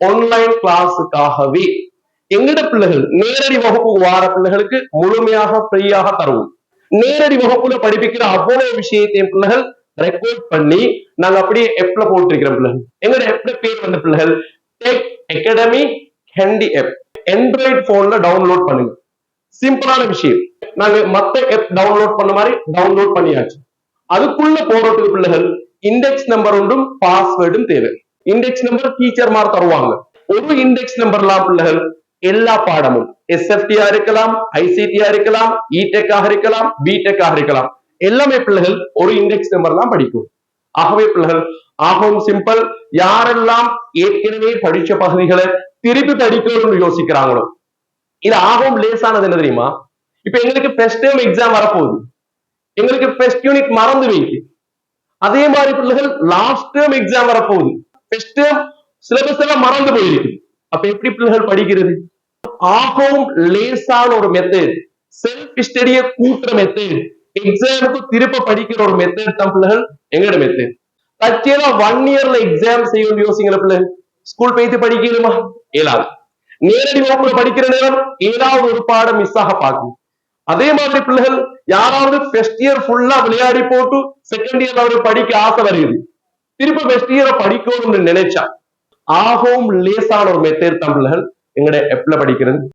Online கிளாஸுக்காகவே எங்கட பிள்ளைகள் நேரடி வகுப்பு வார பிள்ளைகளுக்கு முழுமையாக ஃப்ரீயாக தருவோம். நேரடி வகுப்புல படிப்பிக்கிற அவ்வளவு விஷயத்தையும் பிள்ளைகள் ரெக்கார்ட் பண்ணி நாங்க அப்படியே எப்ல போட்டிருக்கிறோம். பிள்ளைகள் எங்கட எப்ல பேர் வந்த பிள்ளைகள் டெக் அகாடமி ஹேண்டி எப் ஆண்ட்ராய்டு போன்ல டவுன்லோட் பண்ணுங்க. சிம்பிளான விஷயம். நாங்க மத்த எப் டவுன்லோட் பண்ண மாதிரி டவுன்லோட் பண்ணியாச்சு. அதுக்குள்ள போறதுக்கு பிள்ளைகள் இண்டெக்ஸ் நம்பர் ஒன்றும் பாஸ்வேர்டும் தேவை. இண்டெக்ஸ் நம்பர் டீச்சர் மாதிரி தருவாங்க. ஒரு இண்டெக்ஸ் நம்பர்லாம் பிள்ளைகள் எல்லா பாடமும் எஸ்எஃப்டியா இருக்கலாம், ஐசிடியா இருக்கலாம், இடெக்காக இருக்கலாம், பிடெக்காக இருக்கலாம், எல்லாமே பிள்ளைகள் ஒரு இண்டெக்ஸ் நம்பர்லாம் படிக்கும். ஆகவே பிள்ளைகள் ஆகவும் சிம்பிள். யாரெல்லாம் ஏற்கனவே படிச்ச பகுதிகளை திருப்பி படிக்கணும்னு யோசிக்கிறாங்களோ இது ஆகவும் லேசானது என்ன தெரியுமா? இப்ப எங்களுக்கு ஃபர்ஸ்ட் டேர்ம் எக்ஸாம் வரப்போகுது. எங்களுக்கு ஃபர்ஸ்ட் யூனிட் மறந்து வைக்கு. அதே மாதிரி பிள்ளைகள் லாஸ்ட் டேர்ம் எக்ஸாம் வரப்போகுது. ஃபர்ஸ்ட் டேர்ம் சிலபஸ் எல்லாம் மறந்து போயிருக்கு. அப்ப எப்படி பிள்ளைகள் படிக்கிறது? ஆகவும் லேசான ஒரு மெத்தட், செல்ஃப் ஸ்டடியை கூட்டுற மெத்தட், எக்ஸாமுக்கு திருப்ப படிக்கிற ஒரு மெத்தட் தான் பிள்ளைகள் எங்களோட மெத்தட். தச்சேரா 1 இயர்ல எக்ஸாம் செய்யணும் யோசிக்கிற பிள்ளைகள் ஸ்கூல் போயிட்டு படிக்கணுமா? இயலாது. நேரடி வகுப்புல படிக்கிற நேரம் ஏதாவது ஒரு பாடம் மிஸ் ஆக பார்க்கும். அதே மாதிரி பிள்ளைகள் யாராவது ஃபர்ஸ்ட் இயர் ஃபுல்லா விளையாடி போட்டு செகண்ட் இயர்ல அவரு படிக்க ஆசை வருது, திருப்ப ஃபர்ஸ்ட் இயரை படிக்கணும்னு நினைச்சா ஆகவும் லேசான ஒரு மெத்தட் தான் பிள்ளைகள் எங்கட எப்ல படிக்கிறது.